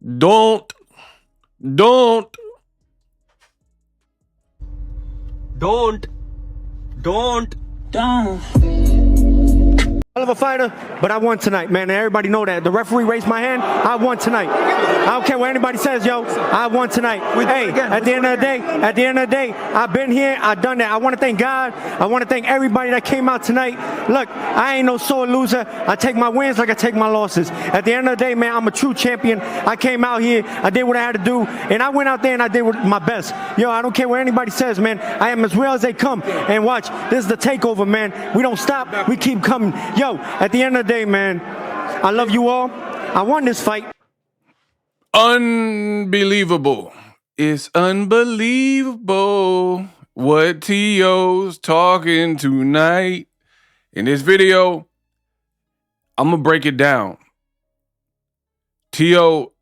Don't, don't, Don't. Hell of a fighter, but I won tonight, man. And everybody know that. The referee raised my hand. I won tonight. I don't care what anybody says, yo. I won tonight. Hey, at the end of the day, I've been here. I've done that. I want to thank God. I want to thank everybody that came out tonight. Look, I ain't no sore loser. I take my wins like I take my losses. At the end of the day, man, I'm a true champion. I came out here. I did what I had to do, and I went out there and I did my best. Yo, I don't care what anybody says, man. I am as real as they come. And watch, this is the takeover, man. We don't stop. We keep coming. Yo, at the end of the day, man, I love you all. I won this fight. unbelievable. It's unbelievable what T.O.'s talking tonight. In this video, I'm going to break it down. T.O.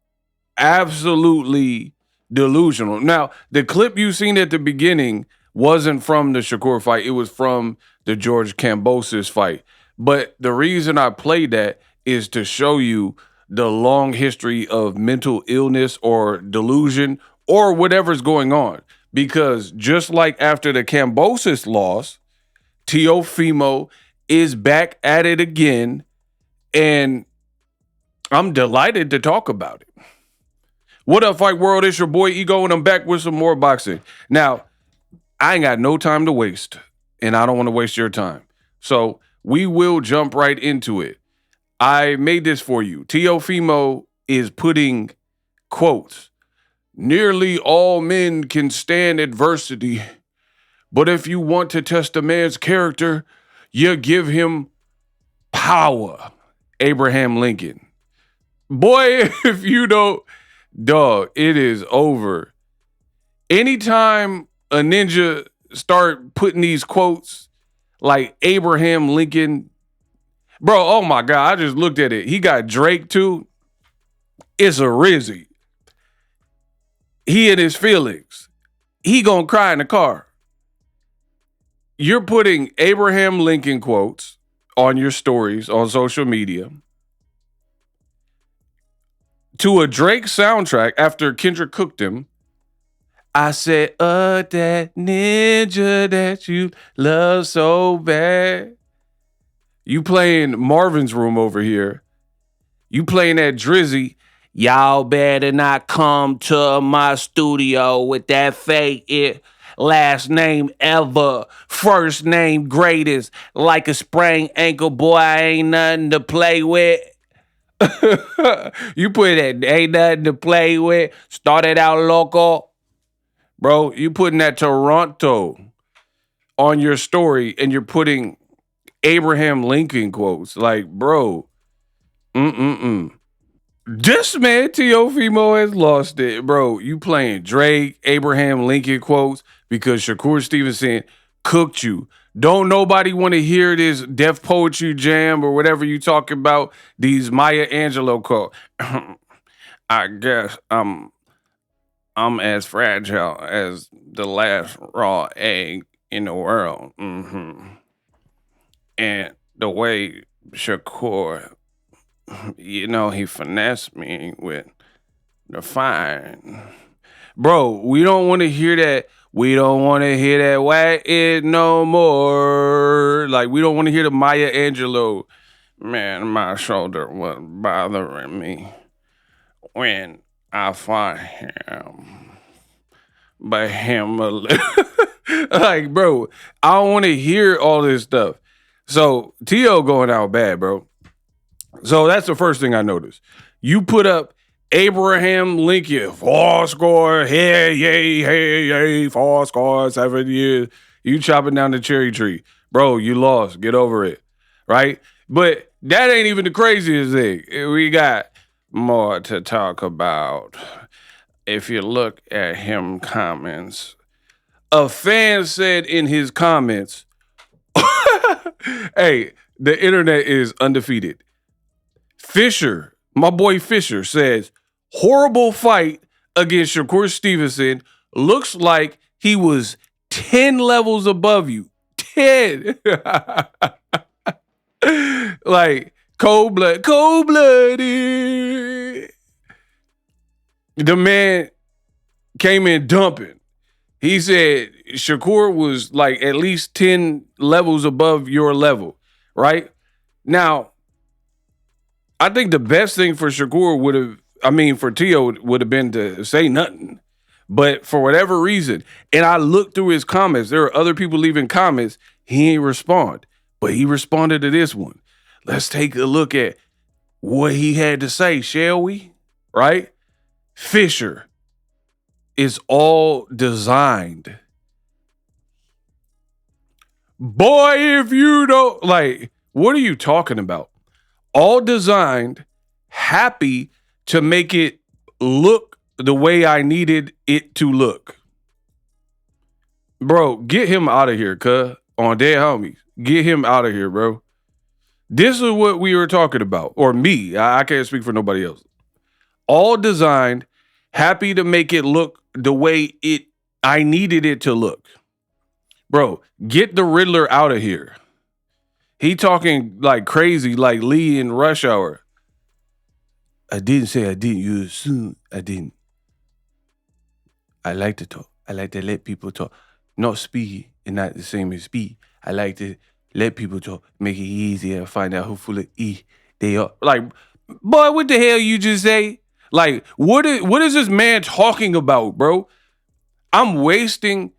absolutely delusional. Now, the clip you seen at the beginning wasn't from the Shakur fight. It was from the George Kambosos fight. But the reason I played that is to show you the long history of mental illness or delusion or whatever's going on. Because just like after the Kambosos loss, Teofimo is back at it again, and I'm delighted to talk about it. What up, Fight World? It's your boy Ego, and I'm back with some more boxing. Now, I ain't got no time to waste, and I don't want to waste your time. So we will jump right into it. I made this for you. Teofimo is putting quotes. Nearly all men can stand adversity, but if you want to test a man's character, you give him power. Abraham Lincoln. Boy, if you don't, dog, it is over. Anytime a ninja start putting these quotes like Abraham Lincoln, bro, oh my God, I just looked at it. He got Drake too. It's a Rizzy. He in his feelings. He gonna cry in the car. You're putting Abraham Lincoln quotes on your stories on social media to a Drake soundtrack after Kendrick cooked him. I said, that ninja that you love so bad. You playing Marvin's Room over here. You playing that Drizzy. Y'all better not come to my studio with that fake last name ever, first name greatest, like a sprained ankle, boy, I ain't nothing to play with. You put that ain't nothing to play with, started out local. Bro, you putting that Toronto on your story and you're putting Abraham Lincoln quotes. Like, bro, This man, Teofimo, has lost it. Bro, you playing Drake, Abraham Lincoln quotes because Shakur Stevenson cooked you. Don't nobody want to hear this Def Poetry Jam or whatever you talking about, these Maya Angelou quotes. I guess I'm as fragile as the last raw egg in the world. And the way Shakur, he finessed me with the fine. Bro, we don't want to hear that. We don't want to hear that whack it no more. Like, we don't want to hear the Maya Angelou. Man, my shoulder was bothering me when I fought him. But him, like, bro, I don't want to hear all this stuff. So, T.O. going out bad, bro. So that's the first thing I noticed. You put up Abraham Lincoln, 4 score, hey, 4 score, 7 years. You chopping down the cherry tree. Bro, you lost. Get over it. Right? But that ain't even the craziest thing. We got more to talk about. If you look at him comments, a fan said in his comments, hey, the internet is undefeated. Fisher, my boy Fisher, says, horrible fight against Shakur Stevenson. Looks like he was 10 levels above you. 10. Like, cold-blooded. The man came in dumping. He said Shakur was like at least 10 levels above your level, right? Now, I think the best thing for Shakur for Tio would have been to say nothing. But for whatever reason, and I looked through his comments, there are other people leaving comments, he ain't respond. But he responded to this one. Let's take a look at what he had to say, shall we? Right? Fisher is all designed. Boy, if you don't, like, what are you talking about? All designed, happy to make it look the way I needed it to look. Bro, get him out of here, cuz. On Dead Homies. Get him out of here, bro. This is what we were talking about. Or me. I can't speak for nobody else. All designed, happy to make it look the way I needed it to look. Bro, get the Riddler out of here. He talking like crazy, like Lee in Rush Hour. I didn't say I didn't. You assume I didn't. I like to talk. I like to let people talk. Not speed and not the same as speed. I like to let people talk, make it easier, find out who full of E they are. Like, boy, what the hell you just say? Like, what is this man talking about, bro? I'm wasting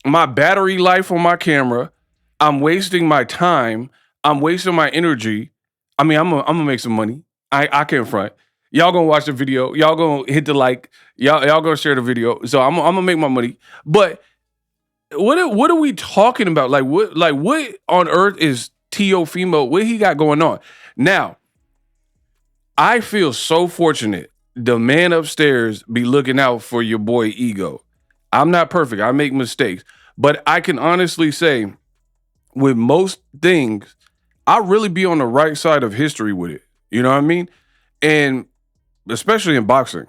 my battery life on my camera. I'm wasting my time. I'm wasting my energy. I mean, I'm gonna make some money. I can't front. Y'all gonna watch the video. Y'all gonna hit the like. Y'all gonna share the video. So I'm gonna make my money. But what are we talking about? Like what on earth is Teofimo? What he got going on? Now, I feel so fortunate. The man upstairs be looking out for your boy Ego. I'm not perfect. I make mistakes. But I can honestly say, with most things, I really be on the right side of history with it. You know what I mean? And especially in boxing.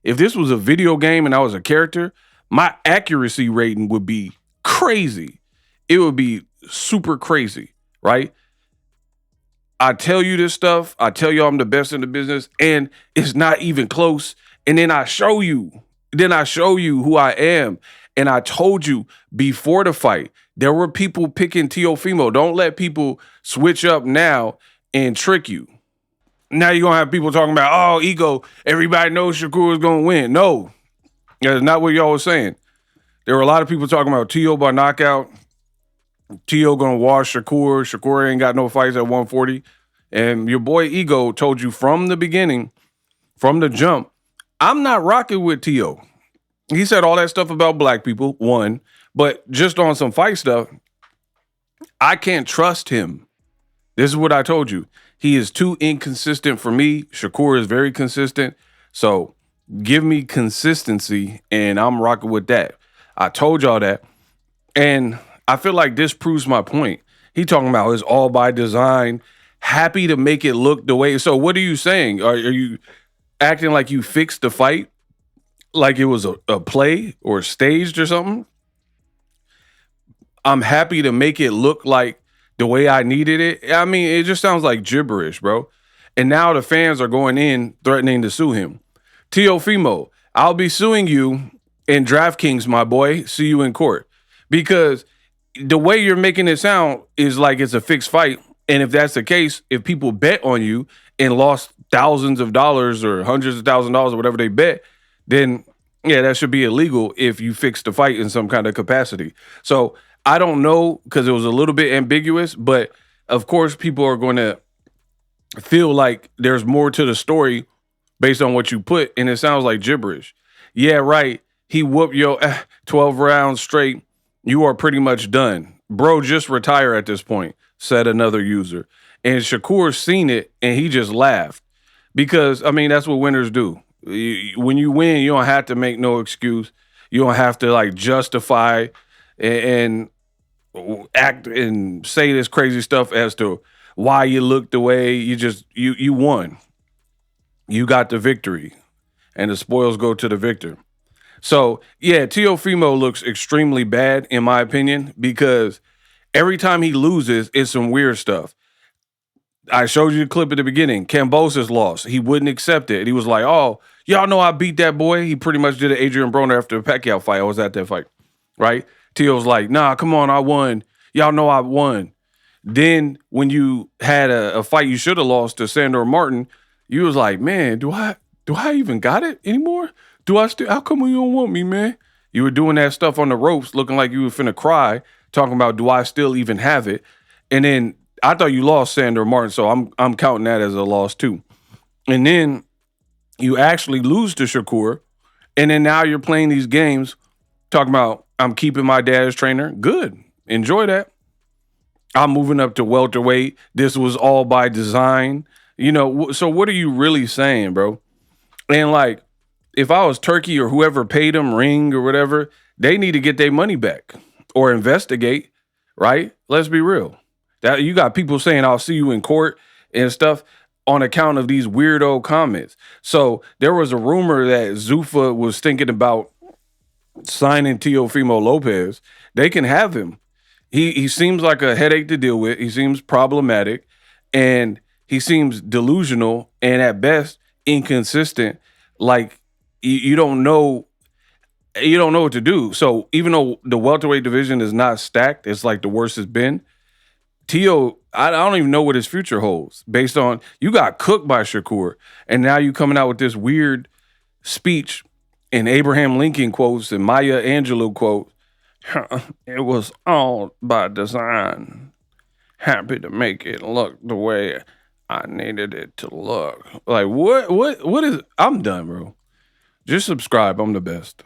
If this was a video game and I was a character, my accuracy rating would be crazy. It would be super crazy, right? I tell you this stuff. I tell you I'm the best in the business, and it's not even close. And then I show you. Who I am. And I told you before the fight, there were people picking Teofimo. Don't let people switch up now and trick you. Now you're going to have people talking about, oh, Ego, everybody knows Shakur is going to win. No, that's not what y'all was saying. There were a lot of people talking about Teo by knockout. Teo going to wash Shakur. Shakur ain't got no fights at 140. And your boy Ego told you from the beginning, from the jump, I'm not rocking with Teo. He said all that stuff about black people, one, but just on some fight stuff, I can't trust him. This is what I told you. He is too inconsistent for me. Shakur is very consistent. So give me consistency, and I'm rocking with that. I told y'all that. And I feel like this proves my point. He talking about it's all by design, happy to make it look the way. So what are you saying? Are you acting like you fixed the fight? Like it was a play or staged or something? I'm happy to make it look like the way I needed it. I mean, it just sounds like gibberish, bro. And now the fans are going in threatening to sue him. Teofimo, I'll be suing you in DraftKings, my boy. See you in court. Because the way you're making it sound is like it's a fixed fight. And if that's the case, if people bet on you and lost thousands of dollars or hundreds of thousands of dollars or whatever they bet, then yeah, that should be illegal if you fix the fight in some kind of capacity. So I don't know, because it was a little bit ambiguous, but of course people are going to feel like there's more to the story based on what you put, and it sounds like gibberish. Yeah, right. He whooped your 12 rounds straight. You are pretty much done. Bro, just retire at this point, said another user. And Shakur seen it, and he just laughed. Because, I mean, that's what winners do. When you win, you don't have to make no excuse. You don't have to, like, justify and act and say this crazy stuff as to why you look the way you won. You got the victory, and the spoils go to the victor. So, yeah, Teofimo looks extremely bad, in my opinion, because every time he loses, it's some weird stuff. I showed you the clip at the beginning. Kambosos lost. He wouldn't accept it. He was like, "Oh, y'all know I beat that boy." He pretty much did an Adrian Broner after the Pacquiao fight. I was at that fight, right? Tio's like, "Nah, come on, I won. Y'all know I won." Then when you had a fight you should have lost to Sandor Martin, you was like, "Man, do I even got it anymore? Do I still? How come you don't want me, man?" You were doing that stuff on the ropes, looking like you were finna cry, talking about, "Do I still even have it?" And then I thought you lost Sandor Martin, so I'm counting that as a loss too. And then you actually lose to Shakur, and then now you're playing these games, talking about, "I'm keeping my dad's trainer." Good, enjoy that. I'm moving up to welterweight. This was all by design. So what are you really saying, bro? And like, if I was Turkey or whoever paid them, Ring or whatever, they need to get their money back or investigate, right? Let's be real. That you got people saying, "I'll see you in court" and stuff on account of these weirdo comments. So there was a rumor that Zuffa was thinking about signing Teofimo Lopez. They can have him. He seems like a headache to deal with. He seems problematic, and he seems delusional, and at best inconsistent. Like you don't know what to do. So even though the welterweight division is not stacked, it's like the worst it's been. Tio, I don't even know what his future holds based on you got cooked by Shakur, and now you coming out with this weird speech and Abraham Lincoln quotes and Maya Angelou quotes. "It was all by design. Happy to make it look the way I needed it to look." Like what is? I'm done, bro. Just subscribe. I'm the best.